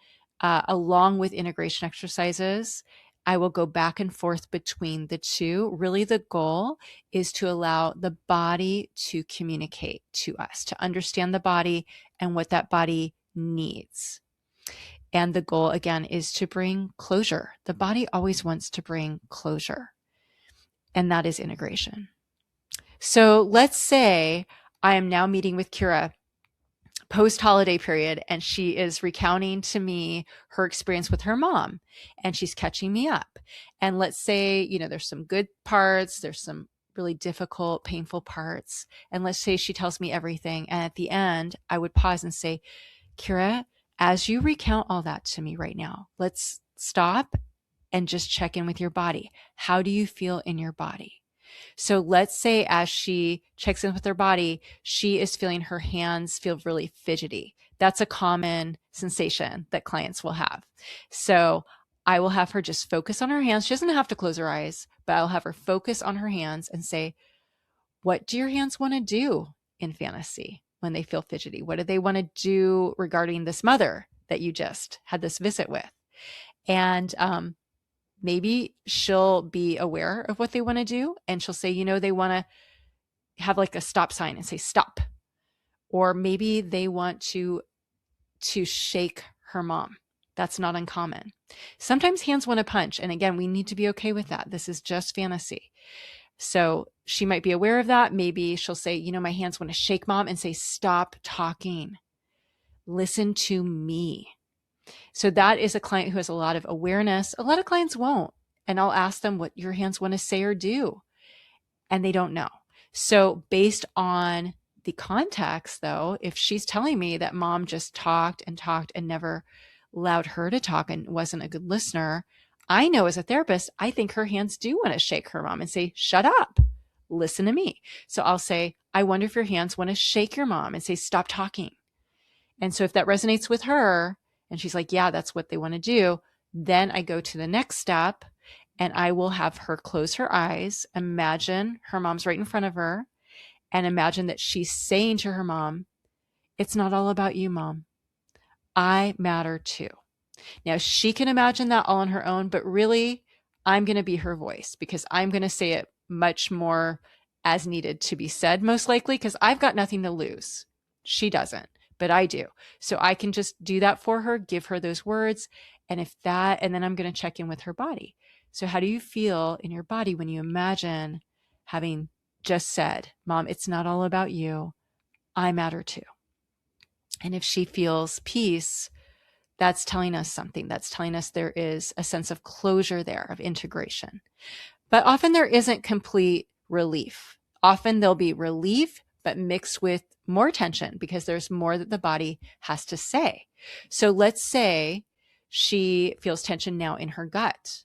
along with integration exercises. I will go back and forth between the two. Really, the goal is to allow the body to communicate to us, to understand the body and what that body needs. And the goal, again, is to bring closure. The body always wants to bring closure, and that is integration. So let's say I am now meeting with Kira post-holiday period, and she is recounting to me her experience with her mom, and she's catching me up. And let's say, there's some good parts, there's some really difficult, painful parts. And let's say she tells me everything. And at the end, I would pause and say, Kira, as you recount all that to me right now, let's stop and just check in with your body. How do you feel in your body? So let's say as she checks in with her body, she is feeling her hands feel really fidgety. That's a common sensation that clients will have. So I will have her just focus on her hands. She doesn't have to close her eyes, but I'll have her focus on her hands and say, what do your hands want to do in fantasy when they feel fidgety? What do they want to do regarding this mother that you just had this visit with? And maybe she'll be aware of what they want to do. And she'll say, they want to have like a stop sign and say, stop. Or maybe they want to shake her mom. That's not uncommon. Sometimes hands want to punch. And again, we need to be okay with that. This is just fantasy. So she might be aware of that. Maybe she'll say, my hands want to shake mom, and say, stop talking. Listen to me. So that is a client who has a lot of awareness. A lot of clients won't. And I'll ask them what your hands want to say or do. And they don't know. So based on the context, though, if she's telling me that mom just talked and never allowed her to talk and wasn't a good listener, I know as a therapist, I think her hands do want to shake her mom and say, shut up, listen to me. So I'll say, I wonder if your hands want to shake your mom and say, stop talking. And so if that resonates with her and she's like, yeah, that's what they want to do, then I go to the next step and I will have her close her eyes, imagine her mom's right in front of her, and imagine that she's saying to her mom, it's not all about you, mom. I matter too. Now, she can imagine that all on her own, but really, I'm going to be her voice because I'm going to say it much more as needed to be said, most likely, because I've got nothing to lose. She doesn't, but I do. So I can just do that for her, give her those words. And then I'm going to check in with her body. So how do you feel in your body when you imagine having just said, mom, it's not all about you. I matter too. And if she feels peace, that's telling us something. That's telling us there is a sense of closure there, of integration. But often there isn't complete relief. Often there'll be relief, but mixed with more tension because there's more that the body has to say. So let's say she feels tension now in her gut.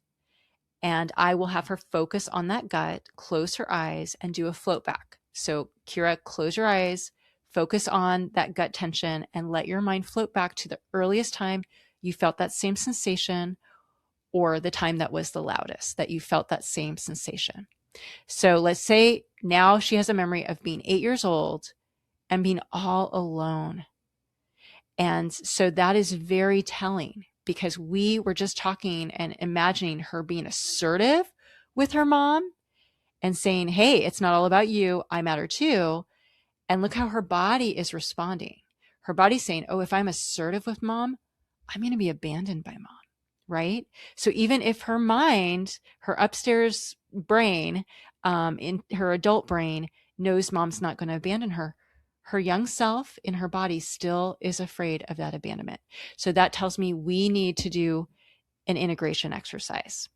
And I will have her focus on that gut, close her eyes, and do a float back. So Kira, close your eyes, focus on that gut tension, and let your mind float back to the earliest time you felt that same sensation, or the time that was the loudest that you felt that same sensation. So let's say now she has a memory of being 8 years old and being all alone. And so that is very telling because we were just talking and imagining her being assertive with her mom and saying, hey, it's not all about you. I matter too. And look how her body is responding. Her body's saying, oh, if I'm assertive with mom, I'm going to be abandoned by mom, right? So even if her mind, her upstairs brain, in her adult brain knows mom's not going to abandon her, her young self in her body still is afraid of that abandonment. So that tells me we need to do an integration exercise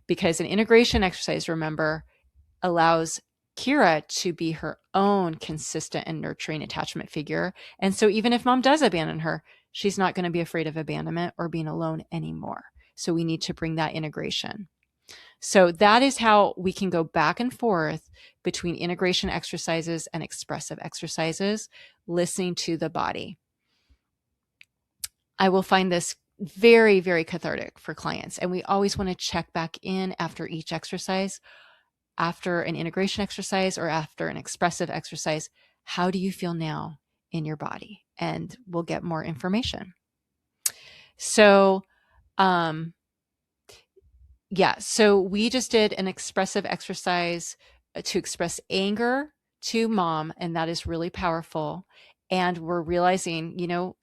because an integration exercise, remember, allows Kira to be her own consistent and nurturing attachment figure. And so even if mom does abandon her, she's not going to be afraid of abandonment or being alone anymore. So we need to bring that integration. So that is how we can go back and forth between integration exercises and expressive exercises, listening to the body. I will find this very, very cathartic for clients. And we always want to check back in after each exercise, after an integration exercise or after an expressive exercise. How do you feel now in your body? And we'll get more information. So, so we just did an expressive exercise to express anger to mom, and that is really powerful. And we're realizing,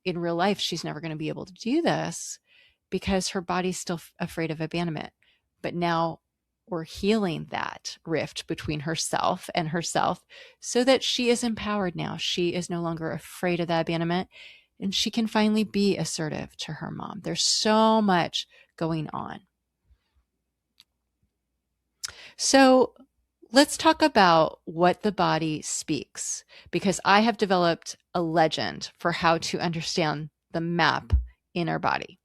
in real life, she's never going to be able to do this because her body's still afraid of abandonment. But now we're healing that rift between herself and herself so that she is empowered now. She is no longer afraid of that abandonment, and she can finally be assertive to her mom. There's so much going on. So let's talk about what the body speaks, because I have developed a legend for how to understand the map in our body.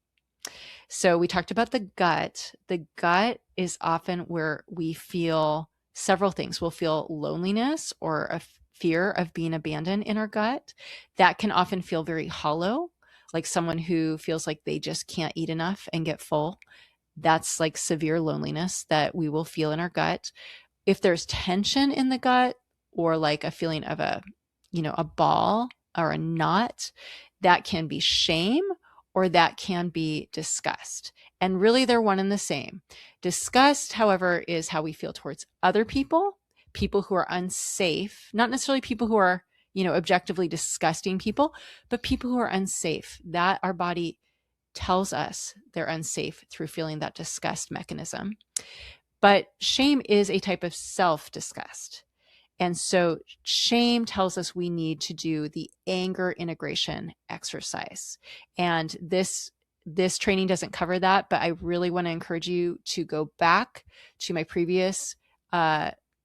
So we talked about the gut. The gut is often where we feel several things. We'll feel loneliness or a fear of being abandoned in our gut. That can often feel very hollow, like someone who feels like they just can't eat enough and get full. That's like severe loneliness that we will feel in our gut. If there's tension in the gut or like a feeling of a ball or a knot, that can be shame or that can be disgust. And really, they're one and the same. Disgust, however, is how we feel towards other people, people who are unsafe, not necessarily people who are, objectively disgusting people, but people who are unsafe, that our body tells us they're unsafe through feeling that disgust mechanism. But shame is a type of self-disgust. And so shame tells us we need to do the anger integration exercise. And this training doesn't cover that, but I really want to encourage you to go back to my previous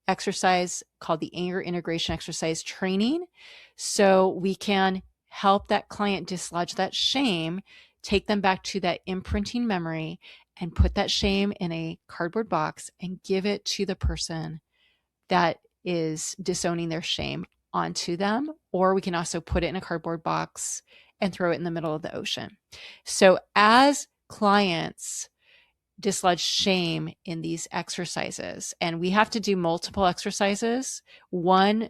exercise called the anger integration exercise training, so we can help that client dislodge that shame, take them back to that imprinting memory, and put that shame in a cardboard box and give it to the person that is disowning their shame onto them. Or we can also put it in a cardboard box and throw it in the middle of the ocean. So as clients dislodge shame in these exercises, and we have to do multiple exercises, one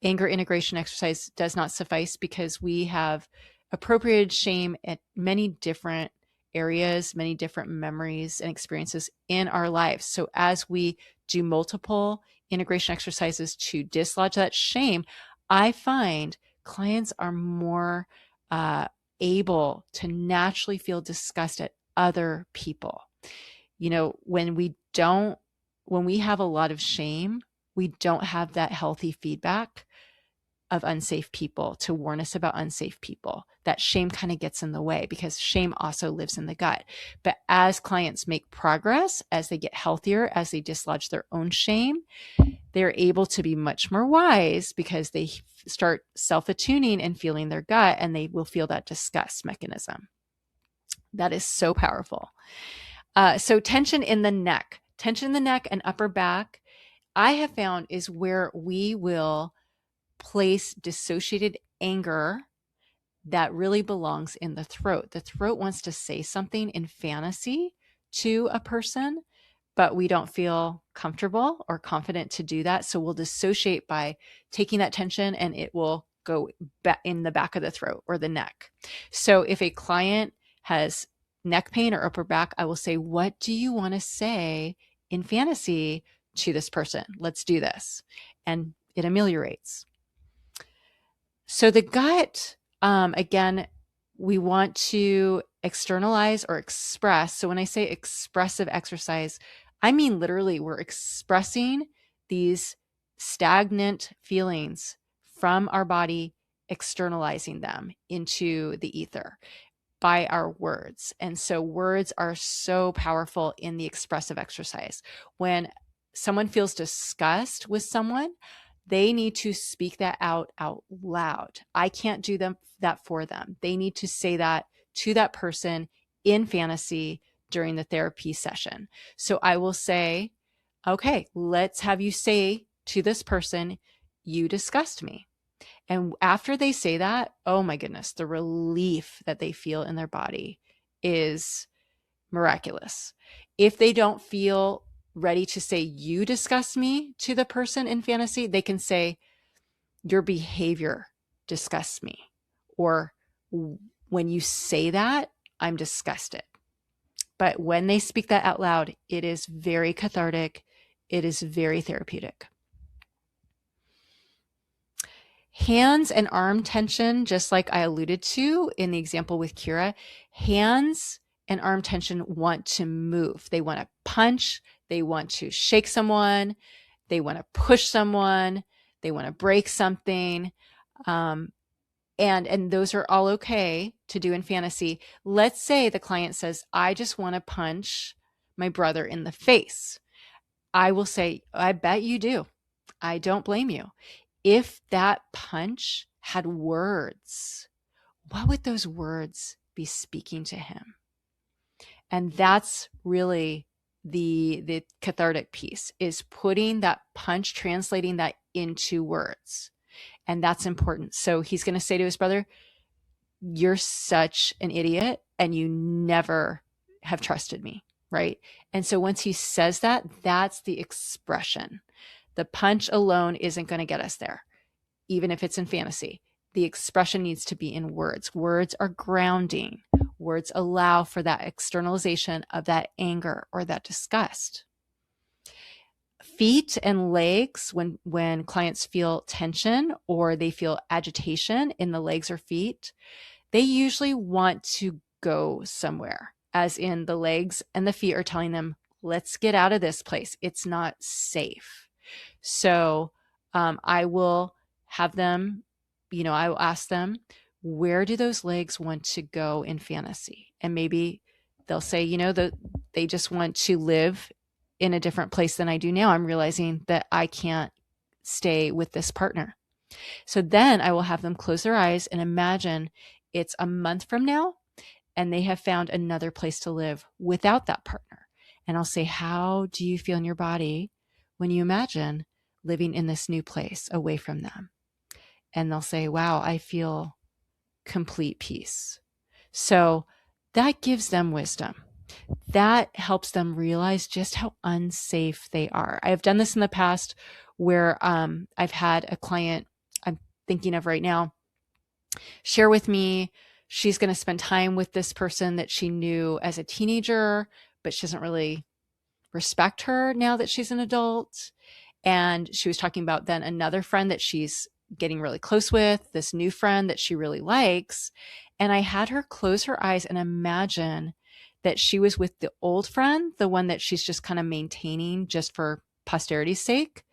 anger integration exercise does not suffice because we have appropriated shame at many different areas, many different memories and experiences in our lives. So as we do multiple integration exercises to dislodge that shame, I find clients are more able to naturally feel disgust at other people. When we have a lot of shame, we don't have that healthy feedback of unsafe people to warn us about unsafe people. That shame kind of gets in the way because shame also lives in the gut. But as clients make progress, as they get healthier, as they dislodge their own shame, they're able to be much more wise because they start self-attuning and feeling their gut, and they will feel that disgust mechanism. That is so powerful. So tension in the neck and upper back, I have found is where we will place dissociated anger that really belongs in the throat. The throat wants to say something in fantasy to a person, but we don't feel comfortable or confident to do that. So we'll dissociate by taking that tension, and it will go in the back of the throat or the neck. So if a client has neck pain or upper back, I will say, what do you want to say in fantasy to this person? Let's do this. And it ameliorates. So the gut, again, we want to externalize or express. So when I say expressive exercise, I mean literally we're expressing these stagnant feelings from our body, externalizing them into the ether by our words. And so words are so powerful in the expressive exercise. When someone feels disgust with someone, they need to speak that out loud. I can't do that for them. They need to say that to that person in fantasy during the therapy session. So I will say, okay, let's have you say to this person, you disgust me. And after they say that, oh my goodness, the relief that they feel in their body is miraculous. If they don't feel ready to say, you disgust me to the person in fantasy, they can say, your behavior disgusts me. Or when you say that, I'm disgusted. But when they speak that out loud, it is very cathartic. It is very therapeutic. Hands and arm tension, just like I alluded to in the example with Kira, hands and arm tension want to move. They want to punch. They want to shake someone. They want to push someone. They want to break something. And those are all okay to do in fantasy. Let's say the client says, I just want to punch my brother in the face. I will say, I bet you do. I don't blame you. If that punch had words, what would those words be speaking to him? And that's really the cathartic piece, is putting that punch, translating that into words. And that's important. So he's going to say to his brother, you're such an idiot and you never have trusted me, right? And so once he says that, that's the expression. The punch alone isn't going to get us there, even if it's in fantasy. The expression needs to be in words. Words are grounding. Words allow for that externalization of that anger or that disgust. Feet and legs, when clients feel tension or they feel agitation in the legs or feet, they usually want to go somewhere, as in the legs and the feet are telling them, let's get out of this place. It's not safe. So I will have them, I will ask them, where do those legs want to go in fantasy? And maybe they'll say, they just want to live in a different place than I do now. I'm realizing that I can't stay with this partner. So then I will have them close their eyes and imagine it's a month from now and they have found another place to live without that partner. And I'll say, how do you feel in your body when you imagine living in this new place away from them? And they'll say, wow, I feel complete peace. So that gives them wisdom. That helps them realize just how unsafe they are. I have done this in the past where I've had a client I'm thinking of right now share with me she's going to spend time with this person that she knew as a teenager, but she doesn't really respect her now that she's an adult. And she was talking about then another friend that she's getting really close with, this new friend that she really likes. And I had her close her eyes and imagine that she was with the old friend, the one that she's just kind of maintaining just for posterity's sake,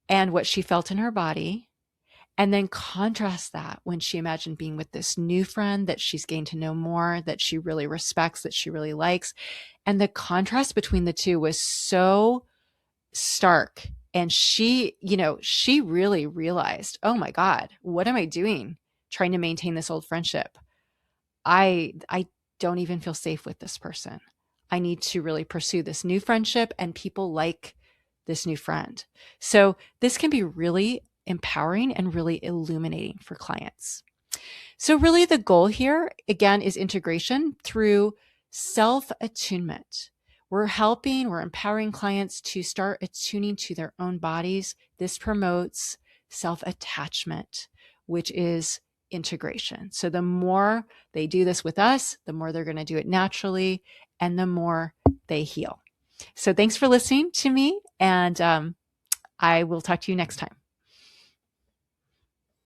and what she felt in her body. And then contrast that when she imagined being with this new friend that she's gained to know more, that she really respects, that she really likes. And the contrast between the two was so stark. And she really realized, oh my God, what am I doing trying to maintain this old friendship? I don't even feel safe with this person. I need to really pursue this new friendship and people like this new friend. So this can be really empowering and really illuminating for clients. So really the goal here, again, is integration through self-attunement. We're empowering clients to start attuning to their own bodies. This promotes self-attachment, which is integration. So the more they do this with us, the more they're going to do it naturally and the more they heal. So thanks for listening to me, and I will talk to you next time.